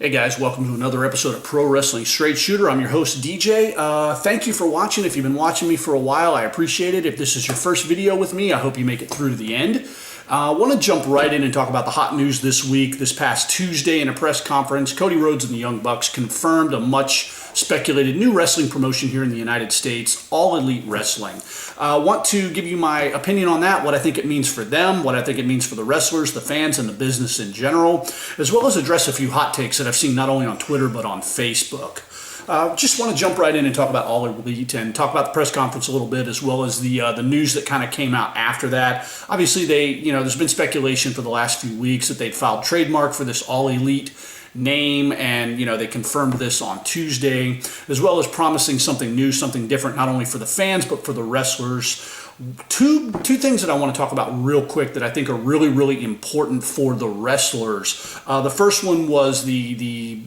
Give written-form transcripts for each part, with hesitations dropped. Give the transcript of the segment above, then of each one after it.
Hey guys, welcome to another episode of Pro Wrestling Straight Shooter. I'm your host, DJ. Thank you for watching. If you've been watching me for a while, I appreciate it. If this is your first video with me, I hope you make it through to the end. I want to jump right in and talk about the hot news this week. This past Tuesday in a press conference, Cody Rhodes and the Young Bucks confirmed a much speculated new wrestling promotion here in the United States, All Elite Wrestling. I want to give you my opinion on that, what I think it means for them, what I think it means for the wrestlers, the fans, and the business in general, as well as address a few hot takes that I've seen not only on Twitter but on Facebook. Just want to jump right in and talk about All Elite and talk about the press conference a little bit, as well as the news that kind of came out after that. Obviously, there's been speculation for the last few weeks that they'd filed trademark for this All Elite name, and they confirmed this on Tuesday, as well as promising something new, something different, not only for the fans but for the wrestlers. Two things that I want to talk about real quick that I think are really, really important for the wrestlers. The first one was the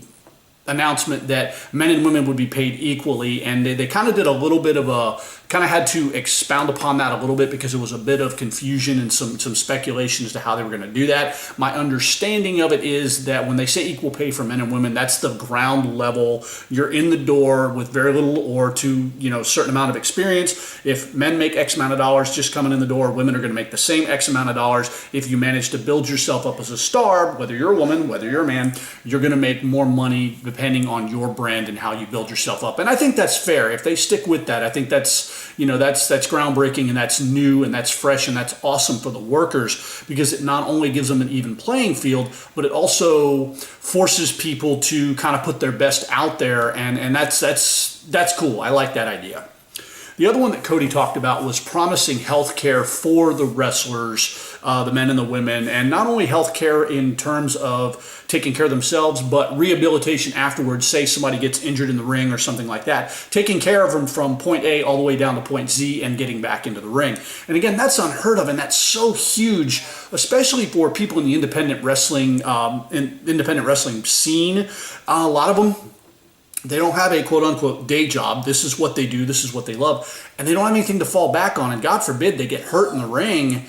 announcement that men and women would be paid equally, and they kind of did a little bit of had to expound upon that a little bit because it was a bit of confusion and some speculation as to how they were going to do that. My understanding of it is that when they say equal pay for men and women, that's the ground level. You're in the door with very little or to certain amount of experience. If men make X amount of dollars just coming in the door, women are going to make the same X amount of dollars. If you manage to build yourself up as a star, whether you're a woman, whether you're a man, you're going to make more money depending on your brand and how you build yourself up. And I think that's fair. If they stick with that, I think that's groundbreaking, and that's new, and that's fresh, and that's awesome for the workers, because it not only gives them an even playing field, but it also forces people to kind of put their best out there, and that's cool. I like that idea. The other one that Cody talked about was promising health care for the wrestlers, the men and the women, and not only health care in terms of taking care of themselves, but rehabilitation afterwards. Say somebody gets injured in the ring or something like that, taking care of them from point A all the way down to point Z and getting back into the ring. And again, that's unheard of, and that's so huge, especially for people in the independent wrestling scene. A lot of them, they don't have a quote-unquote day job. This is what they do. This is what they love. And they don't have anything to fall back on. And God forbid they get hurt in the ring.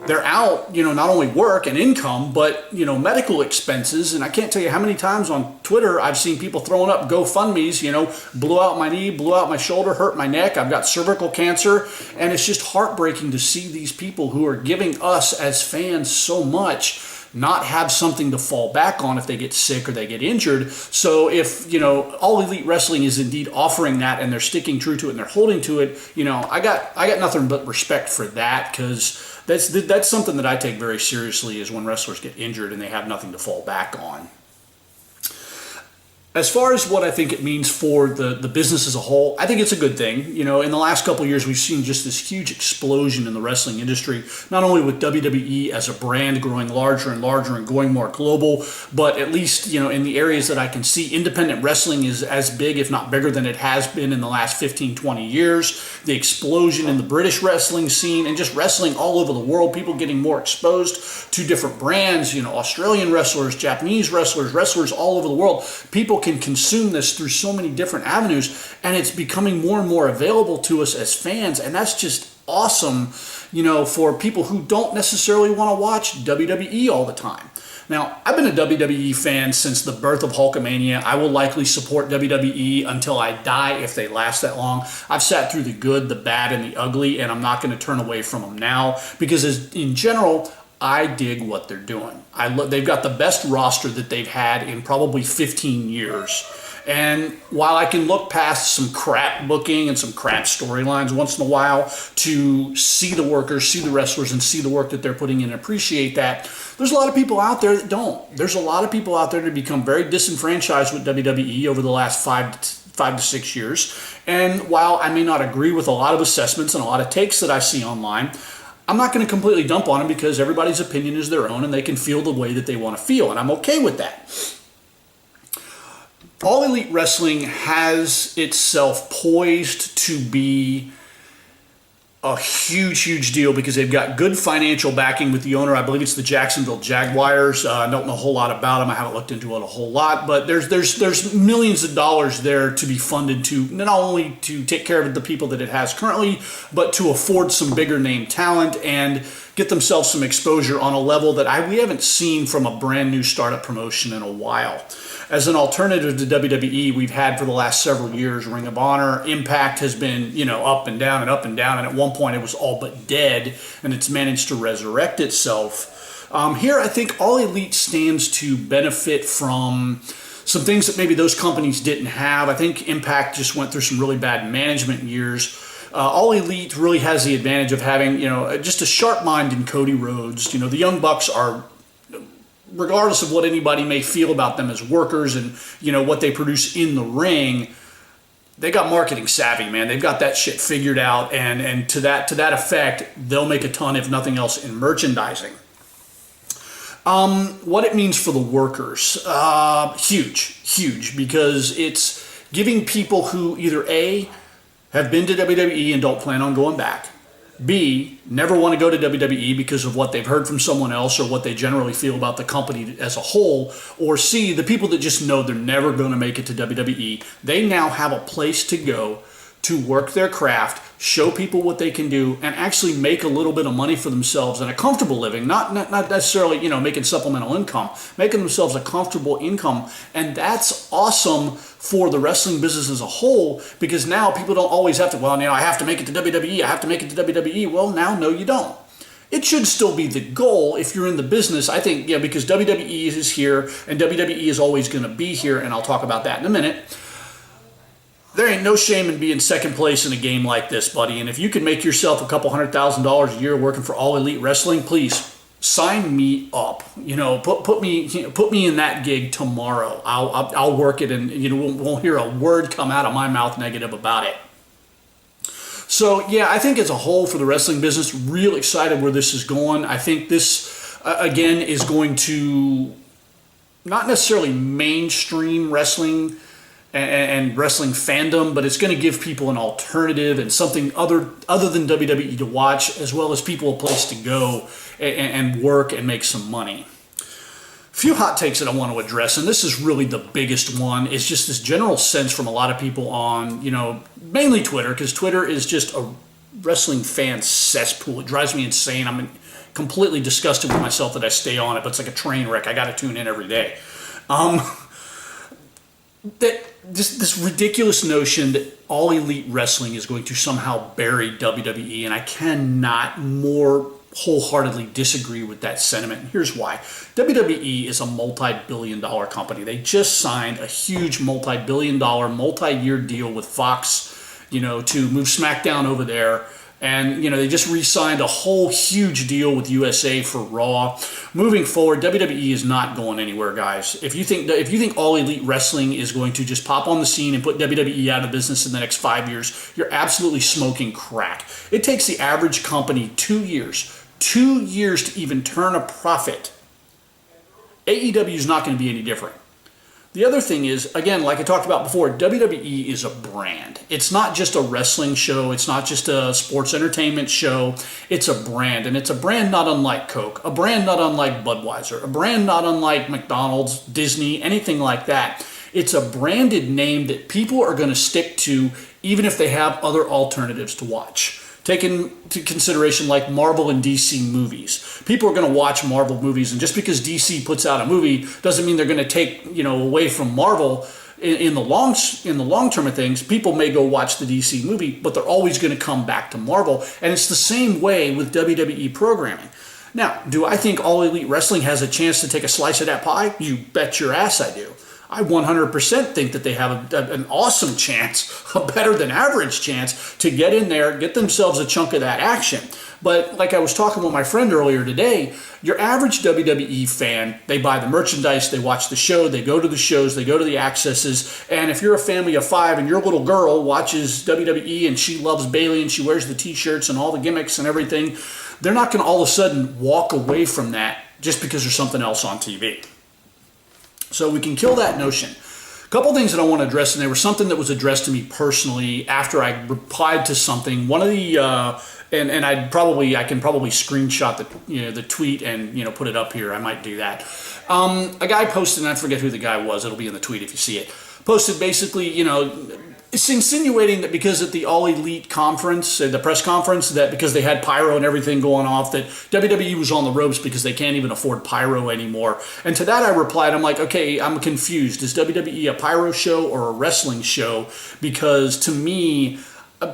They're out, not only work and income, but, medical expenses. And I can't tell you how many times on Twitter I've seen people throwing up GoFundMes, blew out my knee, blew out my shoulder, hurt my neck, I've got cervical cancer. And it's just heartbreaking to see these people who are giving us as fans so much not have something to fall back on if they get sick or they get injured. So if, All Elite Wrestling is indeed offering that and they're sticking true to it and they're holding to it, I got nothing but respect for that, because that's something that I take very seriously, is when wrestlers get injured and they have nothing to fall back on. As far as what I think it means for the business as a whole, I think it's a good thing. In the last couple of years, we've seen just this huge explosion in the wrestling industry, not only with WWE as a brand growing larger and larger and going more global, but at least, in the areas that I can see, independent wrestling is as big, if not bigger, than it has been in the last 15, 20 years. The explosion in the British wrestling scene and just wrestling all over the world, people getting more exposed to different brands, Australian wrestlers, Japanese wrestlers, wrestlers all over the world. People can consume this through so many different avenues, and it's becoming more and more available to us as fans, and that's just awesome, for people who don't necessarily want to watch WWE all the time. Now, I've been a WWE fan since the birth of Hulkamania. I will likely support WWE until I die if they last that long. I've sat through the good, the bad, and the ugly, and I'm not going to turn away from them now, because in general, I dig what they're doing. They've got the best roster that they've had in probably 15 years. And while I can look past some crap booking and some crap storylines once in a while to see the workers, see the wrestlers, and see the work that they're putting in and appreciate that, there's a lot of people out there that don't. There's a lot of people out there that become very disenfranchised with WWE over the last 5 to 6 years. And while I may not agree with a lot of assessments and a lot of takes that I see online, I'm not going to completely dump on them, because everybody's opinion is their own and they can feel the way that they want to feel, and I'm okay with that. All Elite Wrestling has itself poised to be a huge, huge deal, because they've got good financial backing with the owner. I believe it's the Jacksonville Jaguars. I don't know a whole lot about them. I haven't looked into it a whole lot, but there's millions of dollars there to be funded to not only to take care of the people that it has currently, but to afford some bigger name talent and get themselves some exposure on a level that we haven't seen from a brand new startup promotion in a while. As an alternative to WWE, we've had for the last several years Ring of Honor. Impact has been, up and down and up and down, and at one point it was all but dead, and it's managed to resurrect itself. Here, I think All Elite stands to benefit from some things that maybe those companies didn't have. I think Impact just went through some really bad management years. All Elite really has the advantage of having, just a sharp mind in Cody Rhodes. The Young Bucks are, regardless of what anybody may feel about them as workers and, what they produce in the ring, they got marketing savvy, man. They've got that shit figured out, and to that effect, they'll make a ton, if nothing else, in merchandising. What it means for the workers, huge, because it's giving people who either A, have been to WWE and don't plan on going back, B, never want to go to WWE because of what they've heard from someone else or what they generally feel about the company as a whole, or C, the people that just know they're never going to make it to WWE. They now have a place to go to work their craft, show people what they can do, and actually make a little bit of money for themselves and a comfortable living, not necessarily, making supplemental income, making themselves a comfortable income. And that's awesome for the wrestling business as a whole, because now people don't always have to, I have to make it to WWE, I have to make it to WWE. Well, now, no, you don't. It should still be the goal if you're in the business, I think, because WWE is here, and WWE is always going to be here, and I'll talk about that in a minute. There ain't no shame in being second place in a game like this, buddy. And if you can make yourself a couple $100,000 a year working for All Elite Wrestling, please sign me up. Put me in that gig tomorrow. I'll work it, and won't hear a word come out of my mouth negative about it. So yeah, I think as a whole for the wrestling business, real excited where this is going. I think this again is going to not necessarily mainstream wrestling and wrestling fandom, but it's going to give people an alternative and something other than WWE to watch, as well as people a place to go and work and make some money. A few hot takes that I want to address, and this is really the biggest one, is just this general sense from a lot of people on, mainly Twitter, because Twitter is just a wrestling fan cesspool. It drives me insane. I'm completely disgusted with myself that I stay on it, but it's like a train wreck. I got to tune in every day. That this ridiculous notion that All Elite Wrestling is going to somehow bury WWE, and I cannot more wholeheartedly disagree with that sentiment. And here's why. WWE is a multi-billion-dollar company. They just signed a huge multi-billion-dollar, multi-year deal with Fox, to move SmackDown over there. And, they just re-signed a whole huge deal with USA for Raw. Moving forward, WWE is not going anywhere, guys. If you think All Elite Wrestling is going to just pop on the scene and put WWE out of business in the next 5 years, you're absolutely smoking crack. It takes the average company 2 years to even turn a profit. AEW is not going to be any different. The other thing is, again, like I talked about before, WWE is a brand. It's not just a wrestling show. It's not just a sports entertainment show. It's a brand, and it's a brand not unlike Coke, a brand not unlike Budweiser, a brand not unlike McDonald's, Disney, anything like that. It's a branded name that people are going to stick to even if they have other alternatives to watch. Take into consideration like Marvel and DC movies. People are going to watch Marvel movies, and just because DC puts out a movie doesn't mean they're going to take away from Marvel in the long term of things. People may go watch the DC movie, but they're always going to come back to Marvel, and it's the same way with WWE programming. Now, do I think All Elite Wrestling has a chance to take a slice of that pie? You bet your ass I do. I 100% think that they have an awesome chance, a better than average chance, to get in there, get themselves a chunk of that action. But like I was talking with my friend earlier today, your average WWE fan, they buy the merchandise, they watch the show, they go to the shows, they go to the accesses, and if you're a family of 5 and your little girl watches WWE and she loves Bayley and she wears the t-shirts and all the gimmicks and everything, they're not going to all of a sudden walk away from that just because there's something else on TV. So we can kill that notion. A couple things that I want to address, and they were something that was addressed to me personally after I replied to something. One of the and I can probably screenshot the tweet and put it up here. I might do that. A guy posted, and I forget who the guy was. It'll be in the tweet if you see it. Posted basically, It's insinuating that because at the All Elite conference, the press conference, that because they had pyro and everything going off, that WWE was on the ropes because they can't even afford pyro anymore. And to that I replied, I'm like, okay, I'm confused. Is WWE a pyro show or a wrestling show? Because to me,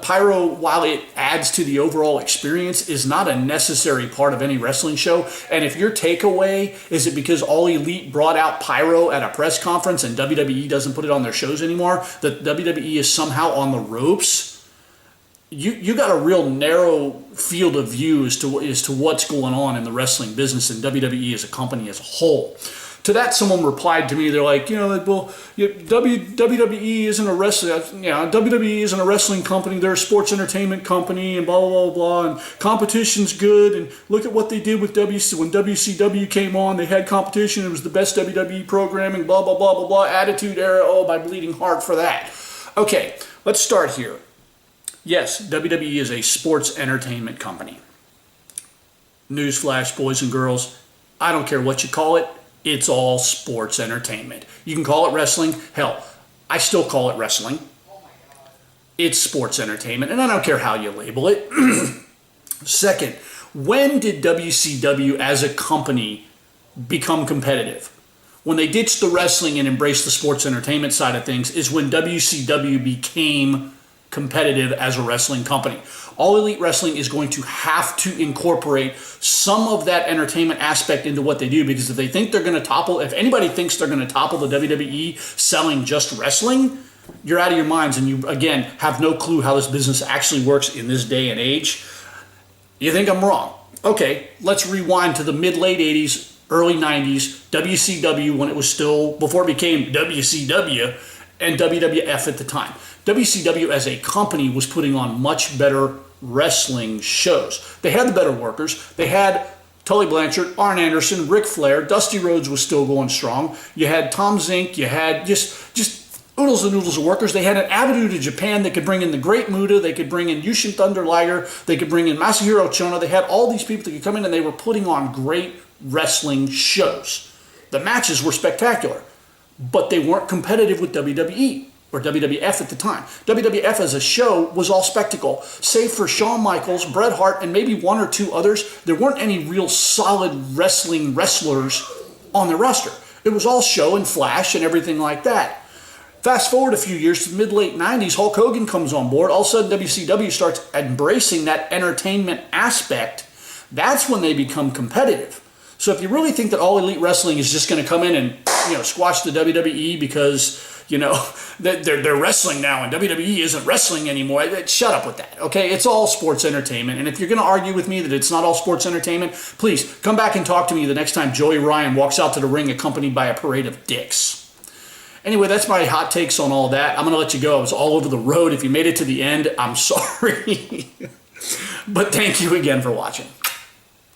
pyro, while it adds to the overall experience, is not a necessary part of any wrestling show. And if your takeaway is it because All Elite brought out pyro at a press conference and WWE doesn't put it on their shows anymore, that WWE is somehow on the ropes, you got a real narrow field of view as to what's going on in the wrestling business and WWE as a company as a whole. To that, someone replied to me. They're like, well, WWE isn't a wrestling, WWE isn't a wrestling company. They're a sports entertainment company, and blah blah blah blah. And competition's good. And look at what they did with when WCW came on. They had competition. It was the best WWE programming. Blah blah blah blah blah. Attitude Era. Oh, my bleeding heart for that. Okay, let's start here. Yes, WWE is a sports entertainment company. Newsflash, boys and girls. I don't care what you call it. It's all sports entertainment. You can call it wrestling. Hell, I still call it wrestling. It's sports entertainment, and I don't care how you label it. Second, when did WCW as a company become competitive? When they ditched the wrestling and embraced the sports entertainment side of things is when WCW became competitive as a wrestling company. All Elite Wrestling is going to have to incorporate some of that entertainment aspect into what they do, because if they think they're going to topple, if anybody thinks they're going to topple the WWE selling just wrestling, you're out of your minds, and you, again, have no clue how this business actually works in this day and age. You think I'm wrong. Okay, let's rewind to the mid-late 80s, early 90s, WCW, when it was still, before it became WCW, and WWF at the time. WCW as a company was putting on much better wrestling shows. They had the better workers. They had Tully Blanchard, Arn Anderson, Ric Flair. Dusty Rhodes was still going strong. You had Tom Zink. You had just oodles and noodles of workers. They had an avenue to Japan. They could bring in the Great Muta. They could bring in Yushin Thunder Liger. They could bring in Masahiro Chono. They had all these people that could come in, and they were putting on great wrestling shows. The matches were spectacular, but they weren't competitive with WWE. Or WWF at the time. WWF as a show was all spectacle. Save for Shawn Michaels, Bret Hart, and maybe one or two others, there weren't any real solid wrestlers on the roster. It was all show and flash and everything like that. Fast forward a few years to the mid-late 90s, Hulk Hogan comes on board. All of a sudden, WCW starts embracing that entertainment aspect. That's when they become competitive. So if you really think that All Elite Wrestling is just going to come in and squash the WWE because they're wrestling now and WWE isn't wrestling anymore, shut up with that, okay? It's all sports entertainment. And if you're going to argue with me that it's not all sports entertainment, please come back and talk to me the next time Joey Ryan walks out to the ring accompanied by a parade of dicks. Anyway, that's my hot takes on all that. I'm going to let you go. I was all over the road. If you made it to the end, I'm sorry. But thank you again for watching.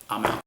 I'm out.